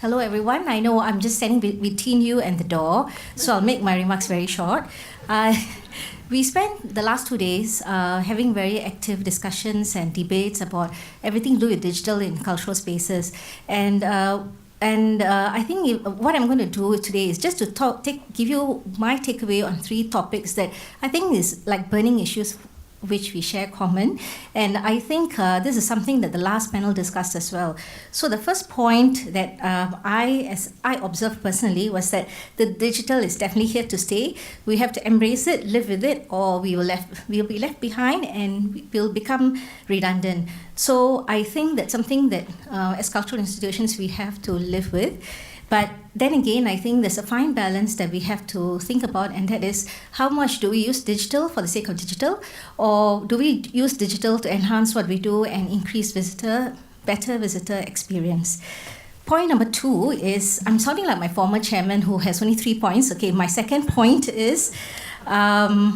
Hello, everyone. I know I'm just standing between you and the door, so I'll make my remarks very short. We spent the last 2 days having very active discussions and debates about everything to do with digital in cultural spaces. And I think what I'm going to do today is just to give you my takeaway on 3 topics that I think is like burning issues which we share common. And I think this is something that the last panel discussed as well. So the first point that I observed personally was that the digital is definitely here to stay. We have to embrace it, live with it, or we'll be left behind and we'll become redundant. So I think that's something that as cultural institutions we have to live with. But then again, I think there's a fine balance that we have to think about, and that is how much do we use digital for the sake of digital, or do we use digital to enhance what we do and increase better visitor experience? Point number 2 is, I'm sounding like my former chairman who has only 3 points. Okay, my second point is, I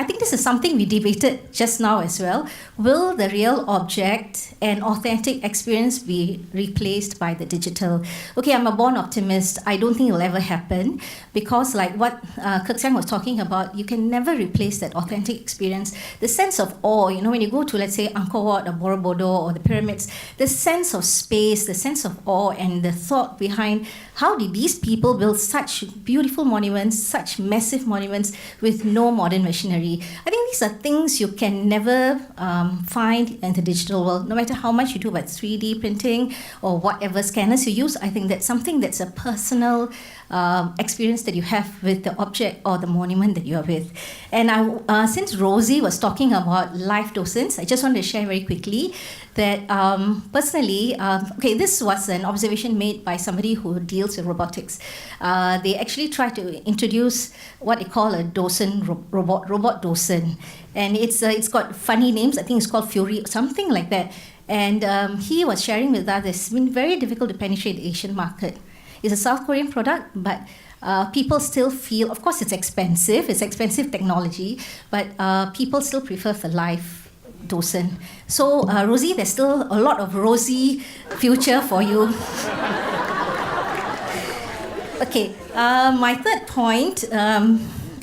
think this is something we debated just now as well. Will the real object and authentic experience be replaced by the digital? Okay, I'm a born optimist. I don't think it will ever happen because like what Karthigesu was talking about, you can never replace that authentic experience. The sense of awe, when you go to, let's say, Angkor Wat or Borobudur or the pyramids, the sense of space, the sense of awe and the thought behind how did these people build such beautiful monuments, such massive monuments with no modern machinery? I think these are things you can never find in the digital world, no matter how much you do about 3D printing or whatever scanners you use. I think that's something that's a personal experience that you have with the object or the monument that you are with. And since Rosie was talking about live docents, I just want to share very quickly that personally, this was an observation made by somebody who deals with robotics. They actually tried to introduce what they call a docent robot docent, and it's got funny names. I think it's called Fury, something like that. And he was sharing with us it's been very difficult to penetrate the Asian market. It's a South Korean product, but people still feel, of course, it's expensive technology, but people still prefer the live docent. So, Rosie, there's still a lot of rosy future for you. Okay, my third point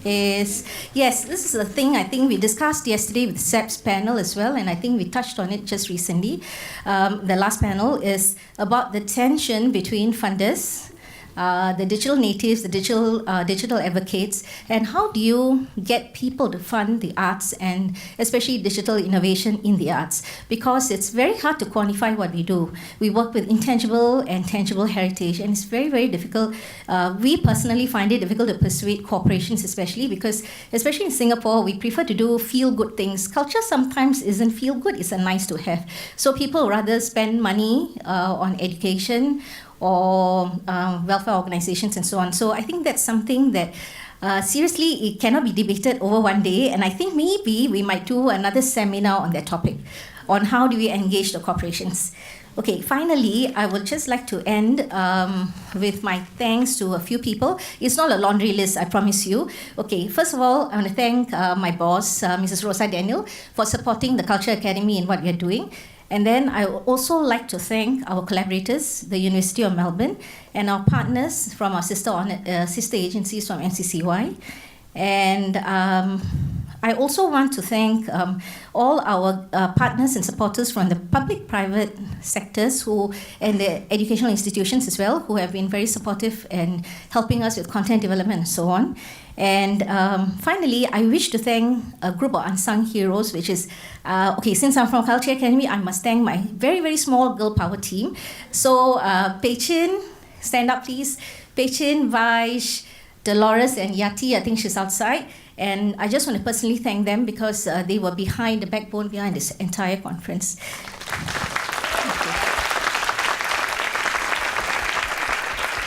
is, yes, this is a thing I think we discussed yesterday with SEP's panel as well, and I think we touched on it just recently. The last panel is about the tension between funders, the digital natives, the digital advocates, and how do you get people to fund the arts and especially digital innovation in the arts? Because it's very hard to quantify what we do. We work with intangible and tangible heritage, and it's very, very difficult. We personally find it difficult to persuade corporations, especially because, especially in Singapore, we prefer to do feel-good things. Culture sometimes isn't feel-good, it's a nice to have. So people rather spend money on education or welfare organizations and so on. So I think that's something that seriously, it cannot be debated over one day, and I think maybe we might do another seminar on that topic, on how do we engage the corporations. Okay, finally, I would just like to end with my thanks to a few people. It's not a laundry list, I promise you. Okay, first of all, I want to thank my boss, Mrs. Rosa Daniel, for supporting the Culture Academy in what we are doing. And then I would also like to thank our collaborators, the University of Melbourne, and our partners from our sister agencies from NCCY. And I also want to thank all our partners and supporters from the public-private sectors and the educational institutions as well, who have been very supportive and helping us with content development and so on. And finally, I wish to thank a group of unsung heroes, which is, since I'm from Culture Academy, I must thank my very, very small girl power team. So, Pei Chin, stand up please. Pei Chin, Vaish, Dolores and Yati, I think she's outside. And I just want to personally thank them because they were the backbone behind this entire conference.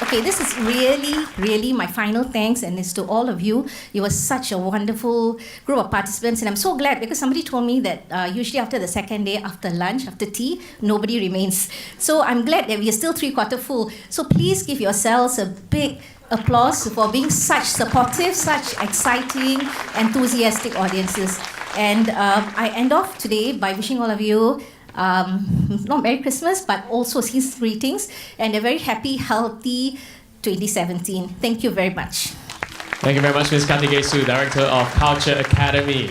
Okay, this is really, really my final thanks, and it's to all of you. You were such a wonderful group of participants, and I'm so glad because somebody told me that usually after the second day, after lunch, after tea, nobody remains. So I'm glad that we are still 3/4 full. So please give yourselves a big applause for being such supportive, such exciting, enthusiastic audiences. And I end off today by wishing all of you not Merry Christmas, but also his greetings, and a very happy, healthy 2017. Thank you very much. Thank you very much, Ms. Karthigesu, Director of Culture Academy.